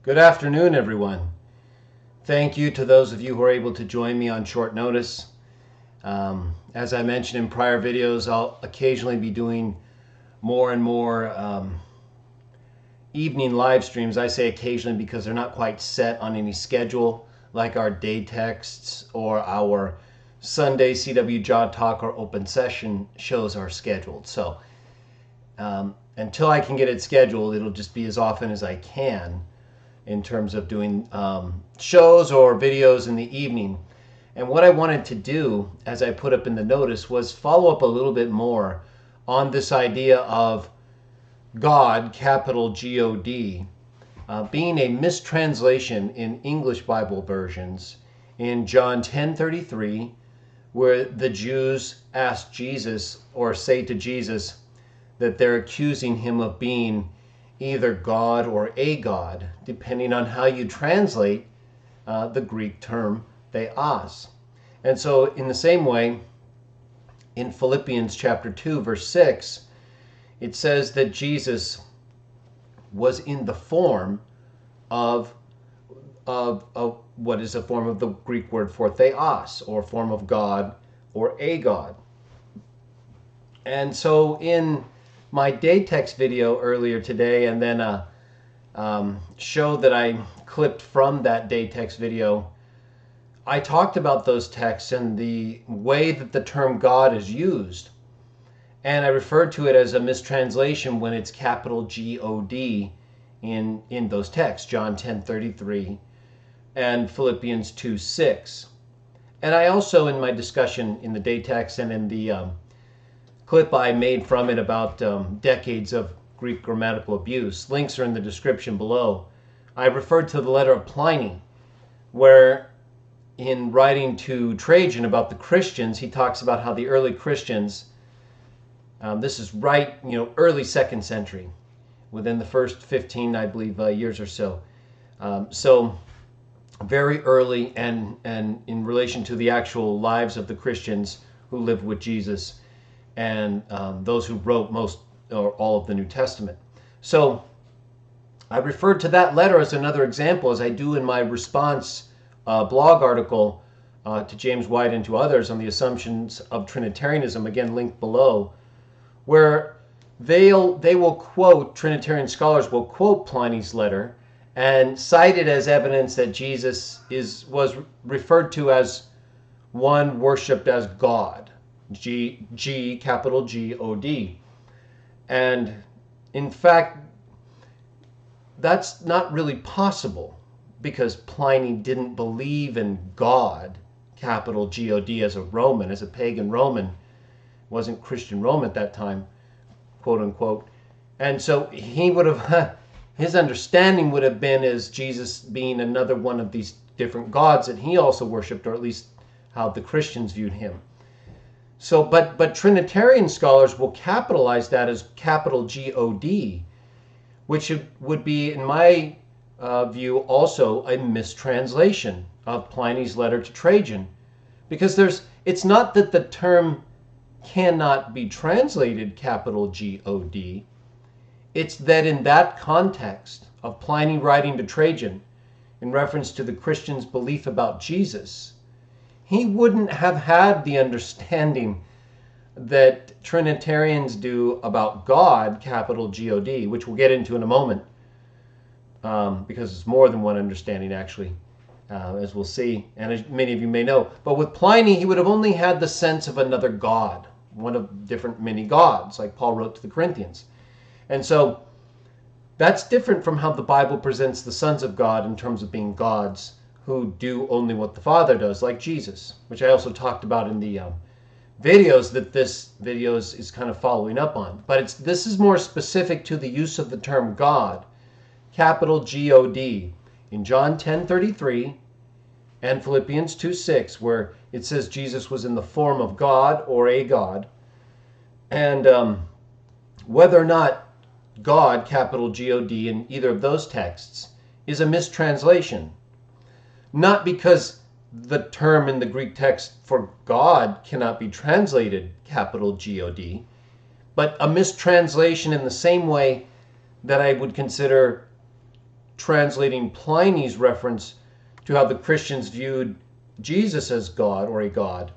Good afternoon, everyone. Thank you to those of you who are able to join me on short notice. As I mentioned in prior videos, I'll occasionally be doing more and more evening live streams. I say occasionally because they're not quite set on any schedule, like our day texts or our Sunday CWJah Talk or open session shows are scheduled. So until I can get it scheduled, it'll just be as often as I can in terms of doing shows or videos in the evening. And what I wanted to do, as I put up in the notice, was follow up a little bit more on this idea of God, capital G-O-D, being a mistranslation in English Bible versions in John 10:33, where the Jews ask Jesus, or say to Jesus, that they're accusing him of being either God or a God, depending on how you translate the Greek term theos. And so in the same way, in Philippians chapter 2, verse 6, it says that Jesus was in the form of what is a form of the Greek word for theos, or form of God or a God. And so in my day text video earlier today, and then a show that I clipped from that day text video, I talked about those texts and the way that the term God is used. And I referred to it as a mistranslation when it's capital G-O-D in those texts, John 10:33 and Philippians 2:6. And I also, in my discussion in the day text and in the clip I made from it about decades of Greek grammatical abuse, links are in the description below, I referred to the letter of Pliny, where in writing to Trajan about the Christians, he talks about how the early Christians, this is right, early 2nd century, within the first 15, I believe, years or so. So very early, and in relation to the actual lives of the Christians who lived with Jesus, and those who wrote most or all of the New Testament. So I referred to that letter as another example, as I do in my response blog article to James White and to others on the assumptions of Trinitarianism, again linked below, where they will quote, Trinitarian scholars will quote Pliny's letter and cite it as evidence that Jesus was referred to as one worshipped as God. Capital G-O-D. And in fact, that's not really possible, because Pliny didn't believe in God, capital G-O-D, as a Roman, as a pagan Roman. Wasn't Christian Rome at that time, quote unquote. And so he would have, his understanding would have been as Jesus being another one of these different gods that he also worshipped, or at least how the Christians viewed him. So, but Trinitarian scholars will capitalize that as capital G-O-D, which would be, in my view, also a mistranslation of Pliny's letter to Trajan. Because it's not that the term cannot be translated capital G-O-D, it's that in that context of Pliny writing to Trajan in reference to the Christians' belief about Jesus, he wouldn't have had the understanding that Trinitarians do about God, capital G-O-D, which we'll get into in a moment, because it's more than one understanding, actually, as we'll see, and as many of you may know. But with Pliny, he would have only had the sense of another God, one of different many gods, like Paul wrote to the Corinthians. And so that's different from how the Bible presents the sons of God in terms of being gods who do only what the Father does, like Jesus, which I also talked about in the videos that this video is kind of following up on. But this is more specific to the use of the term God, capital G-O-D, in John 10:33 and Philippians 2:6, where it says Jesus was in the form of God or a God. And whether or not God, capital G-O-D, in either of those texts is a mistranslation, not because the term in the Greek text for God cannot be translated capital G-O-D, but a mistranslation in the same way that I would consider translating Pliny's reference to how the Christians viewed Jesus as God or a God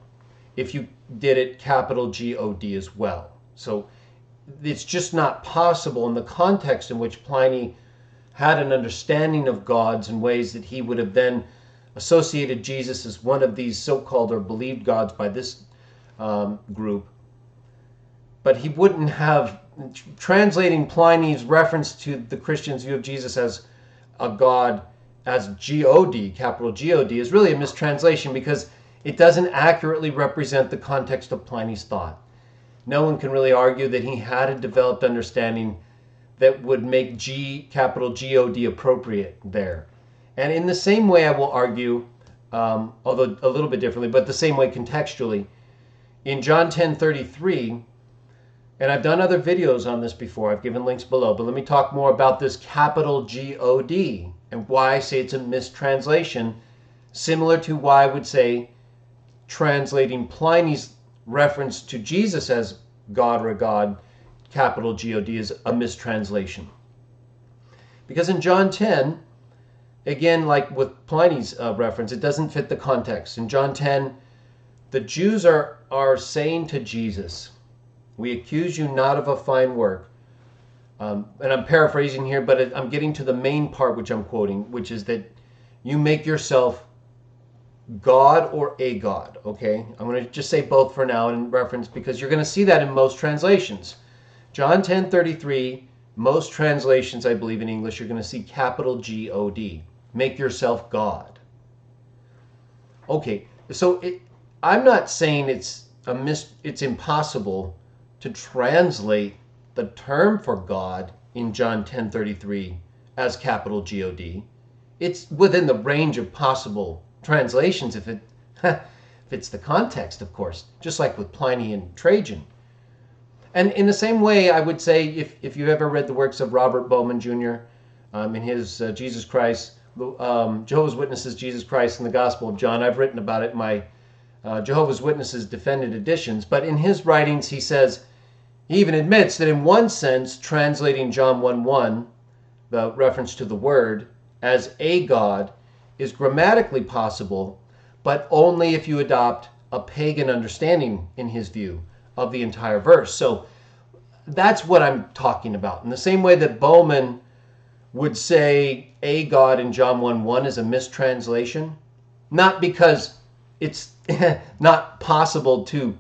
if you did it capital G-O-D as well. So it's just not possible in the context in which Pliny had an understanding of gods in ways that he would have then associated Jesus as one of these so-called or believed gods by this group. But he wouldn't have, translating Pliny's reference to the Christian's view of Jesus as a god as G-O-D, capital G-O-D, is really a mistranslation because it doesn't accurately represent the context of Pliny's thought. No one can really argue that he had a developed understanding that would make capital G-O-D appropriate there. And in the same way, I will argue, although a little bit differently, but the same way contextually, in John 10:33, and I've done other videos on this before, I've given links below, but let me talk more about this capital G-O-D and why I say it's a mistranslation, similar to why I would say translating Pliny's reference to Jesus as God or a God, capital G-O-D, is a mistranslation. Because in John 10, again, like with Pliny's reference, it doesn't fit the context. In John 10, the Jews are saying to Jesus, "We accuse you not of a fine work." And I'm paraphrasing here, but I'm getting to the main part which I'm quoting, which is that you make yourself God or a God, okay? I'm going to just say both for now in reference because you're going to see that in most translations. John 10:33, most translations, I believe in English, you're going to see capital G-O-D. Make yourself God. Okay, so I'm not saying it's impossible to translate the term for God in John 10:33 as capital G-O-D. It's within the range of possible translations if it fits the context, of course, just like with Pliny and Trajan. And in the same way, I would say if you've ever read the works of Robert Bowman Jr. In his Jesus Christ, Jehovah's Witnesses, Jesus Christ, and the Gospel of John, I've written about it in my Jehovah's Witnesses defended editions, but in his writings he says, he even admits that in one sense, translating John 1:1, the reference to the Word, as a God is grammatically possible, but only if you adopt a pagan understanding, in his view, of the entire verse. So that's what I'm talking about. In the same way that Bowman would say a God in John 1:1 is a mistranslation, not because it's not possible to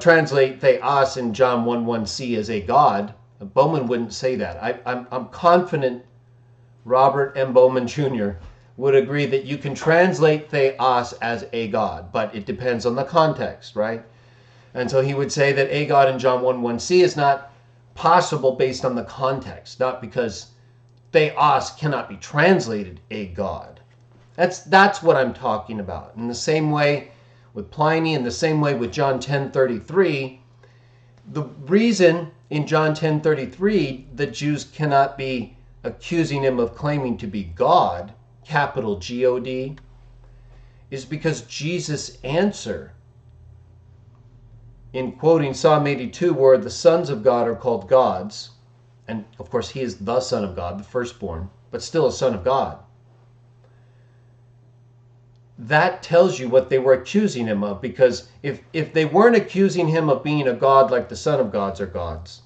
translate theos in John 1:1c as a God. Bowman wouldn't say that. I'm confident Robert M. Bowman Jr. would agree that you can translate theos as a God, but it depends on the context, right? And so he would say that a God in John 1:1c is not possible based on the context, not because theos cannot be translated a God. That's what I'm talking about. In the same way with Pliny, in the same way with John 10:33, the reason in John 10:33 the Jews cannot be accusing him of claiming to be God, capital G-O-D, is because Jesus' answer in quoting Psalm 82, where the sons of God are called gods, and of course he is the Son of God, the firstborn, but still a son of God. That tells you what they were accusing him of, because if they weren't accusing him of being a God like the Son of Gods are gods,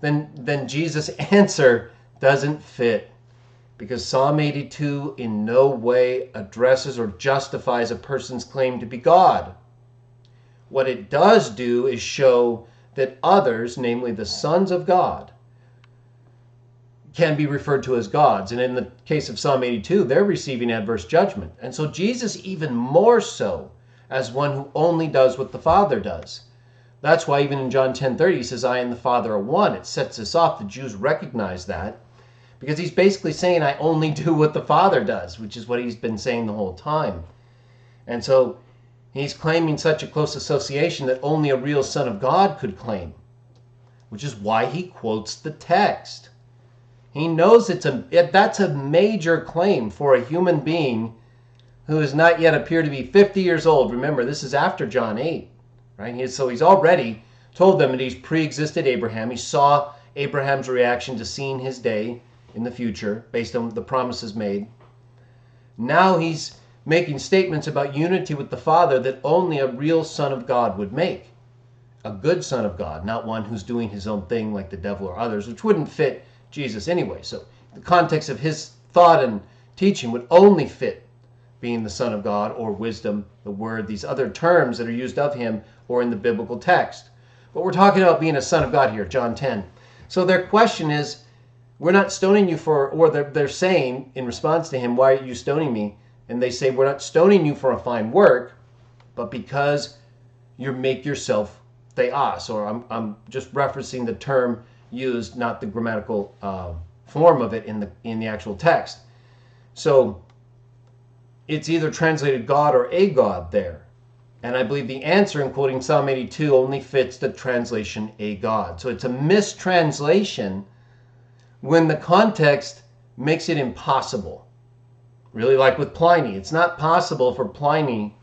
then Jesus' answer doesn't fit, because Psalm 82 in no way addresses or justifies a person's claim to be God. What it does do is show that others, namely the sons of God, can be referred to as gods. And in the case of Psalm 82, they're receiving adverse judgment. And so Jesus even more so as one who only does what the Father does. That's why even in John 10:30 he says, "I and the Father are one." It sets this off. The Jews recognize that because he's basically saying, I only do what the Father does, which is what he's been saying the whole time. And so he's claiming such a close association that only a real Son of God could claim, which is why he quotes the text. He knows that's a major claim for a human being who has not yet appeared to be 50 years old. Remember, this is after John 8, right? So he's already told them that he's pre-existed Abraham. He saw Abraham's reaction to seeing his day. in the future based on the promises made. Now he's making statements about unity with the Father that only a real Son of God would make. A good Son of God, not one who's doing his own thing like the devil or others, which wouldn't fit Jesus anyway. So the context of his thought and teaching would only fit being the Son of God or wisdom, the Word, these other terms that are used of him or in the biblical text. But we're talking about being a Son of God here, John 10. So their question is, we're not stoning you for, or they're saying in response to him, why are you stoning me? And they say, we're not stoning you for a fine work, but because you make yourself theos, or I'm just referencing the term used, not the grammatical form of it in the actual text. So it's either translated God or a God there. And I believe the answer in quoting Psalm 82 only fits the translation a God. So it's a mistranslation when the context makes it impossible. Really, like with Pliny, it's not possible for Pliny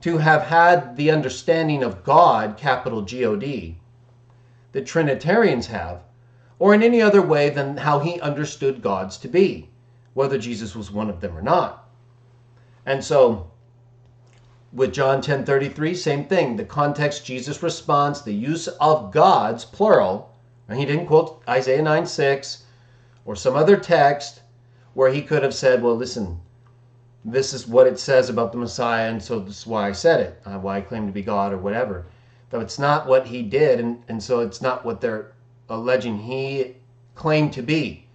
to have had the understanding of God, capital G-O-D, that Trinitarians have, or in any other way than how he understood gods to be, whether Jesus was one of them or not. And so, with John 10:33, same thing. The context, Jesus responds, the use of gods, plural, and he didn't quote Isaiah 9:6 or some other text where he could have said, well, listen, this is what it says about the Messiah, and so this is why I said it, why I claim to be God or whatever. Though it's not what he did, and so it's not what they're alleging he claimed to be,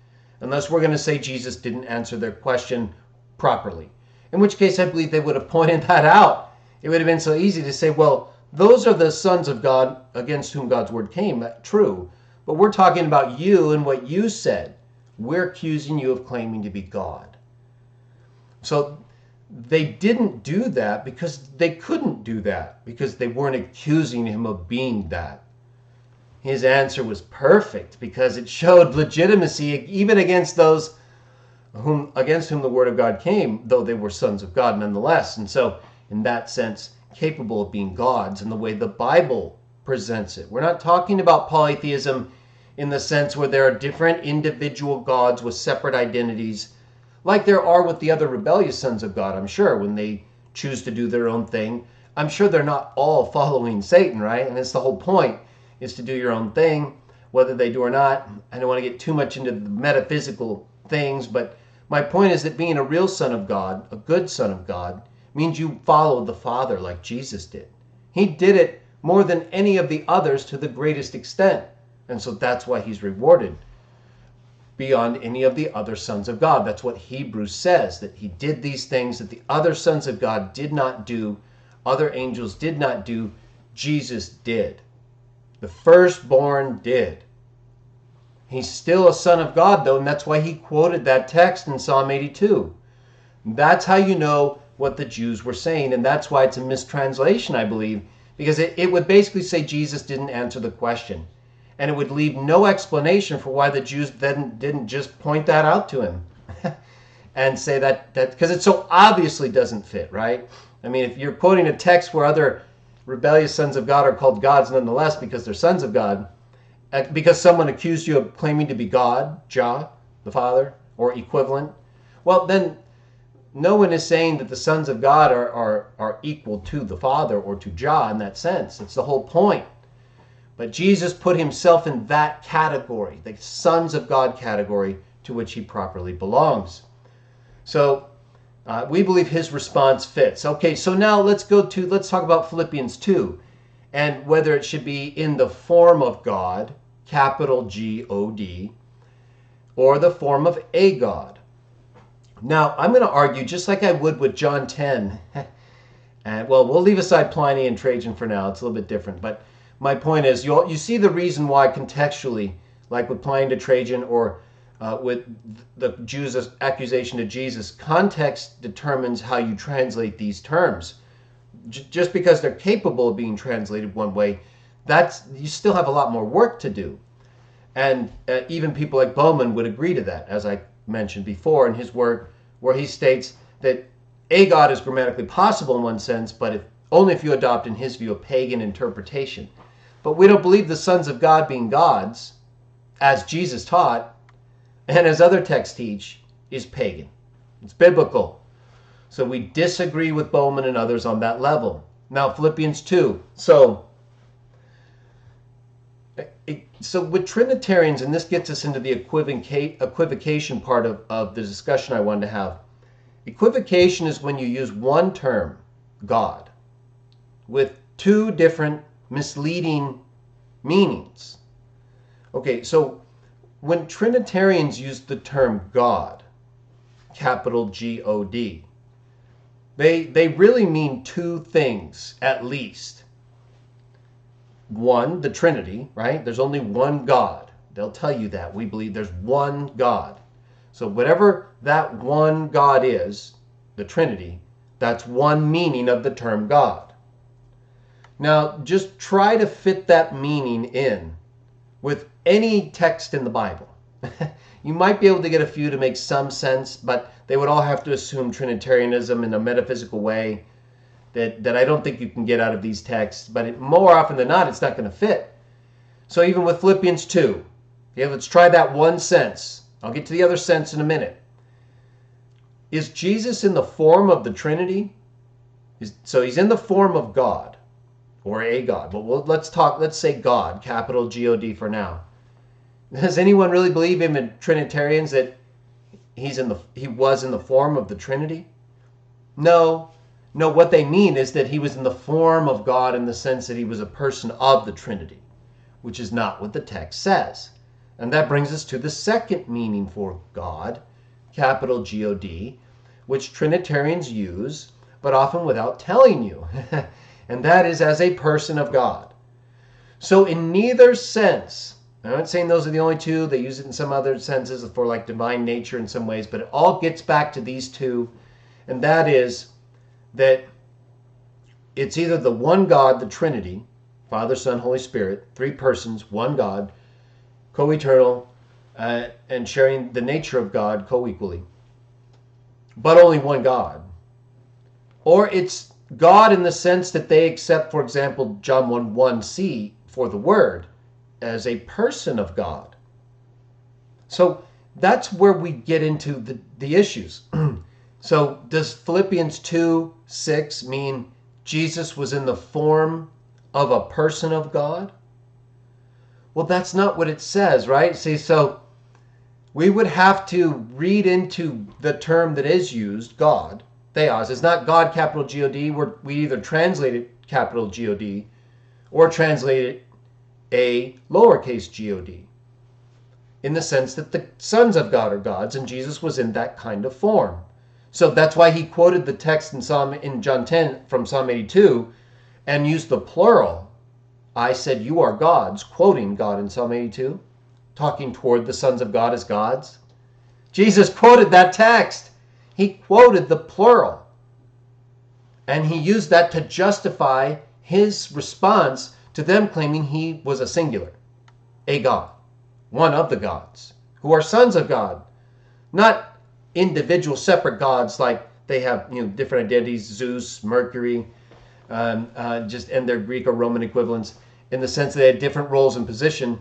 unless we're going to say Jesus didn't answer their question properly. In which case, I believe they would have pointed that out. It would have been so easy to say, well, those are the sons of God against whom God's word came. That's true. But we're talking about you and what you said. We're accusing you of claiming to be God. So they didn't do that because they couldn't do that, because they weren't accusing him of being that. His answer was perfect because it showed legitimacy even against those against whom the word of God came, though they were sons of God nonetheless. And so, in that sense, capable of being gods in the way the Bible presents it. We're not talking about polytheism in the sense where there are different individual gods with separate identities, like there are with the other rebellious sons of God, I'm sure, when they choose to do their own thing. I'm sure they're not all following Satan, right? And it's the whole point, is to do your own thing, whether they do or not. I don't want to get too much into the metaphysical things, but my point is that being a real son of God, a good son of God, means you follow the Father like Jesus did. He did it more than any of the others to the greatest extent. And so that's why he's rewarded beyond any of the other sons of God. That's what Hebrews says, that he did these things that the other sons of God did not do, other angels did not do, Jesus did. The firstborn did. He's still a son of God, though, and that's why he quoted that text in Psalm 82. That's how you know what the Jews were saying, and that's why it's a mistranslation, I believe, because it would basically say Jesus didn't answer the question, and it would leave no explanation for why the Jews then didn't just point that out to him and say that because it so obviously doesn't fit, right? I mean, if you're quoting a text where other rebellious sons of God are called gods nonetheless because they're sons of God, because someone accused you of claiming to be God, Jah, the Father, or equivalent, well, then no one is saying that the sons of God are equal to the Father or to Jah in that sense. It's the whole point. But Jesus put himself in that category, the sons of God category, to which he properly belongs. So we believe his response fits. Okay, so now let's talk about Philippians 2 and whether it should be in the form of God, capital G-O-D, or the form of a God. Now, I'm going to argue just like I would with John 10. And well, we'll leave aside Pliny and Trajan for now. It's a little bit different. But my point is, you see the reason why contextually, like with Pliny to Trajan or with the Jews' accusation to Jesus, context determines how you translate these terms. Just because they're capable of being translated one way, you still have a lot more work to do. And even people like Bowman would agree to that, as I mentioned before in his work, where he states that a God is grammatically possible in one sense, but only if you adopt, in his view, a pagan interpretation. But we don't believe the sons of God being gods, as Jesus taught, and as other texts teach, is pagan. It's biblical. So we disagree with Bowman and others on that level. Now, Philippians 2. So with Trinitarians, and this gets us into the equivocation part of the discussion I wanted to have. Equivocation is when you use one term, God, with two different misleading meanings. Okay, so when Trinitarians use the term God, capital G-O-D, they really mean two things at least. One, the Trinity, right? There's only one God. They'll tell you that. We believe there's one God. So whatever that one God is, the Trinity, that's one meaning of the term God. Now, just try to fit that meaning in with any text in the Bible. You might be able to get a few to make some sense, but they would all have to assume Trinitarianism in a metaphysical way that I don't think you can get out of these texts. But more often than not, it's not going to fit. So even with Philippians 2, okay, let's try that one sense. I'll get to the other sense in a minute. Is Jesus in the form of the Trinity? So he's in the form of God, or a God. But let's say God, capital G-O-D for now. Does anyone really believe him in Trinitarians that he was in the form of the Trinity? No. No, what they mean is that he was in the form of God in the sense that he was a person of the Trinity, which is not what the text says. And that brings us to the second meaning for God, capital G-O-D, which Trinitarians use, but often without telling you. And that is as a person of God. So in neither sense, I'm not saying those are the only two, they use it in some other senses for like divine nature in some ways, but it all gets back to these two, and that is that it's either the one God, the Trinity, Father, Son, Holy Spirit, three persons, one God, co-eternal, and sharing the nature of God co-equally, but only one God. Or it's God in the sense that they accept, for example, John 1:1c for the Word as a person of God. So that's where we get into the issues. So does Philippians 2:6 mean Jesus was in the form of a person of God? Well, that's not what it says, right? See, so we would have to read into the term that is used, God, theos. It's not God, capital G-O-D. We either translate it capital G-O-D or translate it a lowercase g-o-d, in the sense that the sons of God are gods, and Jesus was in that kind of form. So that's why he quoted the text in John 10 from Psalm 82 and used the plural. I said, you are gods, quoting God in Psalm 82, talking toward the sons of God as gods. Jesus quoted that text. He quoted the plural. And he used that to justify his response to them claiming he was a singular, a God, one of the gods, who are sons of God, not individual separate gods like they have, different identities, Zeus, Mercury, and their Greek or Roman equivalents, in the sense that they had different roles and position.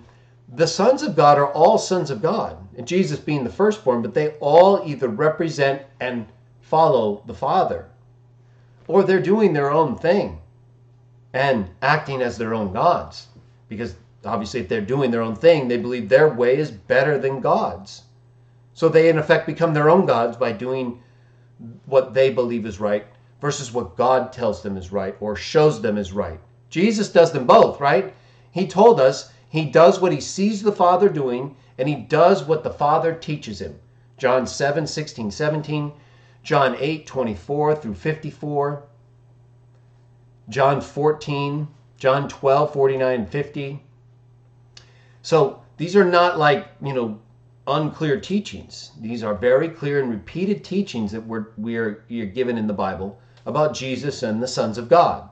The sons of God are all sons of God, and Jesus being the firstborn, but they all either represent and follow the Father, or they're doing their own thing and acting as their own gods. Because obviously if they're doing their own thing, they believe their way is better than God's. So they in effect become their own gods by doing what they believe is right versus what God tells them is right or shows them is right. Jesus does them both, right? He told us he does what he sees the Father doing, and he does what the Father teaches him. John 7:16, 17, John 8:24 through 54, John 14, John 12:49 and 50. So these are not like, unclear teachings. These are very clear and repeated teachings that we're given in the Bible about Jesus and the sons of God.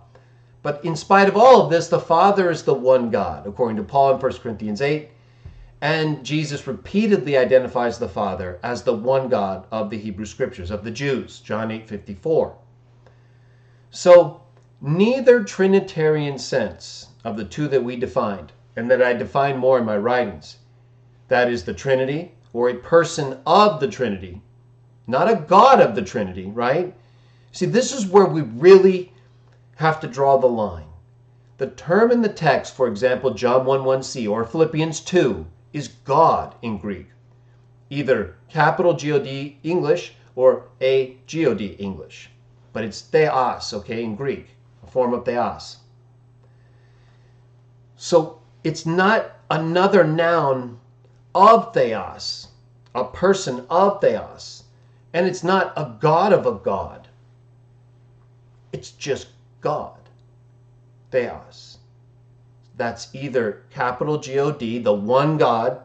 But in spite of all of this, the Father is the one God, according to Paul in 1 Corinthians 8. And Jesus repeatedly identifies the Father as the one God of the Hebrew Scriptures, of the Jews, John 8:54. So neither Trinitarian sense of the two that we defined, and that I define more in my writings, that is the Trinity, or a person of the Trinity, not a God of the Trinity, right? See, this is where we really have to draw the line. The term in the text, for example, John 1:1c or Philippians 2, is God in Greek. Either capital G-O-D English or a G-O-D English. But it's theos, okay, in Greek, a form of theos. So it's not another noun of theos, a person of theos. And it's not a God of a God. It's just God. Theos. That's either capital G-O-D, the one God,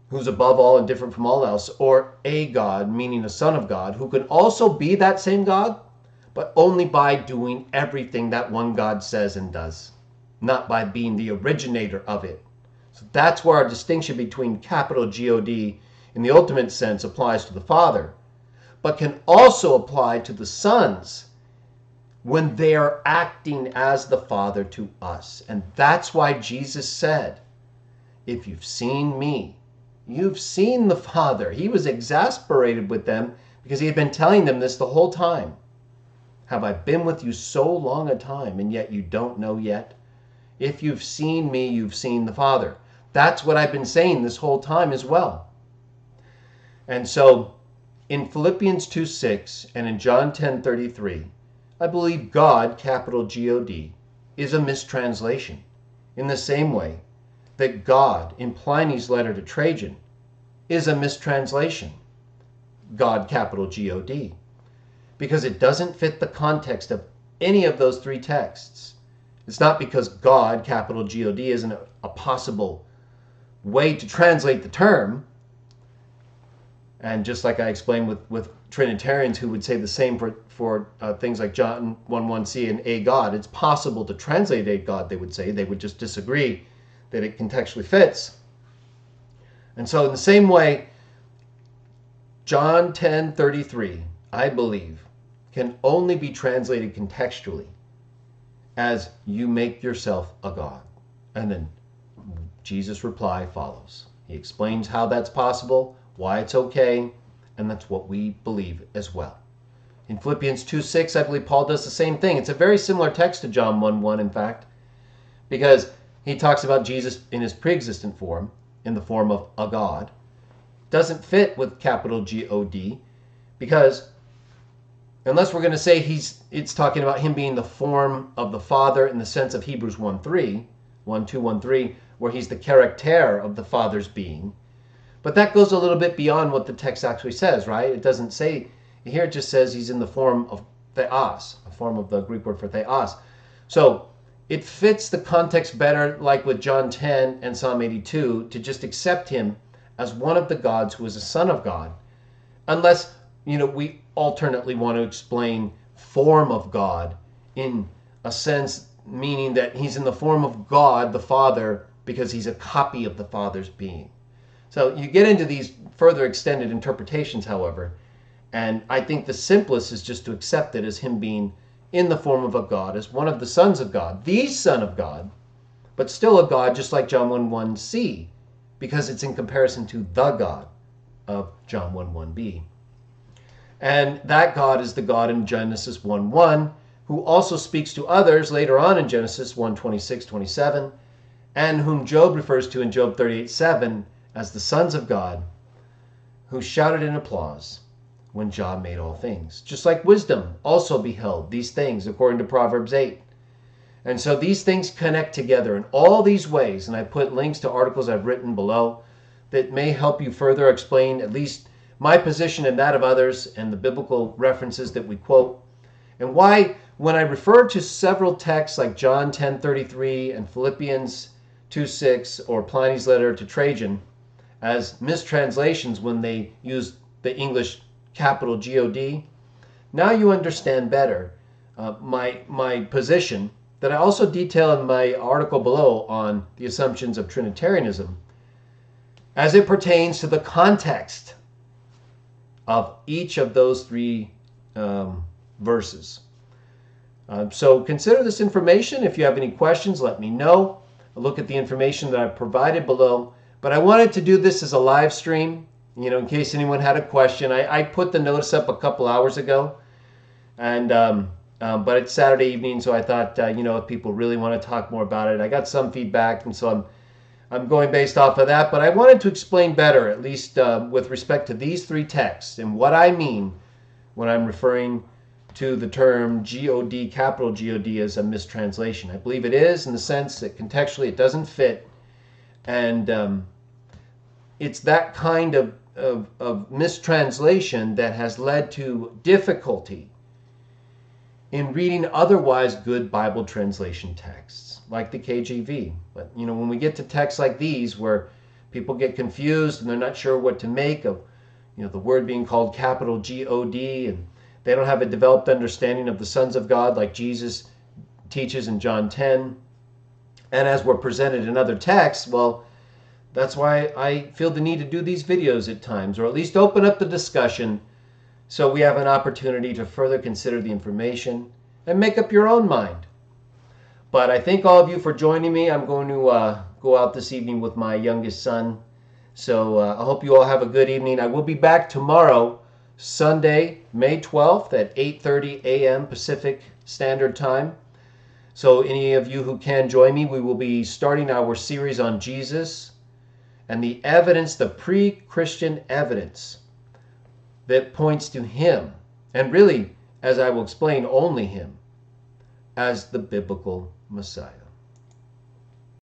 who's above all and different from all else, or a God, meaning a son of God, who can also be that same God, but only by doing everything that one God says and does, not by being the originator of it. So that's where our distinction between capital G-O-D in the ultimate sense applies to the Father, but can also apply to the sons when they are acting as the Father to us. And that's why Jesus said, if you've seen me, you've seen the Father. He was exasperated with them because he had been telling them this the whole time. Have I been with you so long a time, and yet you don't know yet? If you've seen me, you've seen the Father. That's what I've been saying this whole time as well. And so in Philippians 2:6 and in John 10:33, I believe God, capital G-O-D, is a mistranslation in the same way that God, in Pliny's letter to Trajan, is a mistranslation, God, capital G-O-D, because it doesn't fit the context of any of those three texts. It's not because God, capital G-O-D, isn't a possible way to translate the term. And just like I explained with Trinitarians who would say the same for things like John 1:1c and a God, it's possible to translate a God, they would say. They would just disagree that it contextually fits. And so in the same way, John 10:33, I believe, can only be translated contextually as you make yourself a God. And then Jesus' reply follows. He explains how that's possible, why it's okay, and that's what we believe as well. In Philippians 2:6, I believe Paul does the same thing. It's a very similar text to John 1:1, in fact, because he talks about Jesus in his pre-existent form, in the form of a God. Doesn't fit with capital G-O-D, because unless we're going to say it's talking about him being the form of the Father in the sense of Hebrews 1:3, 1:2, 1:3, where he's the character of the Father's being. But that goes a little bit beyond what the text actually says, right? It doesn't say, here it just says he's in the form of theos, a form of the Greek word for theos. So it fits the context better, like with John 10 and Psalm 82, to just accept him as one of the gods who is a son of God, unless, we alternately want to explain form of God in a sense, meaning that he's in the form of God, the Father, because he's a copy of the Father's being. So you get into these further extended interpretations, however, and I think the simplest is just to accept it as him being in the form of a God, as one of the sons of God, the Son of God, but still a God, just like John 1:1c, because it's in comparison to the God of John 1:1b. And that God is the God in Genesis 1:1, who also speaks to others later on in Genesis 1:26, 27, and whom Job refers to in Job 38:7 as the sons of God, who shouted in applause when Jah made all things. Just like wisdom also beheld these things, according to Proverbs 8. And so these things connect together in all these ways, and I put links to articles I've written below that may help you further explain at least my position and that of others, and the biblical references that we quote, and why, when I refer to several texts like John 10:33 and Philippians 2:6 or Pliny's letter to Trajan as mistranslations when they use the English capital G-O-D, now you understand better my position that I also detail in my article below on the assumptions of Trinitarianism as it pertains to the context of each of those three verses. So consider this information. If you have any questions, let me know. Look at the information that I've provided below. But I wanted to do this as a live stream, in case anyone had a question. I put the notice up a couple hours ago, and but it's Saturday evening, so I thought, if people really want to talk more about it, I got some feedback, and so I'm going based off of that. But I wanted to explain better, at least with respect to these three texts, and what I mean when I'm referring to the term God, capital God, as a mistranslation. I believe it is, in the sense that contextually it doesn't fit, and it's that kind of mistranslation that has led to difficulty in reading otherwise good Bible translation texts, like the KJV. But, when we get to texts like these, where people get confused and they're not sure what to make of, the word being called capital God, and they don't have a developed understanding of the sons of God like Jesus teaches in John 10, and as we're presented in other texts, well, that's why I feel the need to do these videos at times, or at least open up the discussion so we have an opportunity to further consider the information and make up your own mind. But I thank all of you for joining me. I'm going to go out this evening with my youngest son. So I hope you all have a good evening. I will be back tomorrow, Sunday, May 12th at 8:30 a.m. Pacific Standard Time. So any of you who can join me, we will be starting our series on Jesus and the evidence, the pre-Christian evidence that points to him, and really, as I will explain, only him, as the biblical Messiah.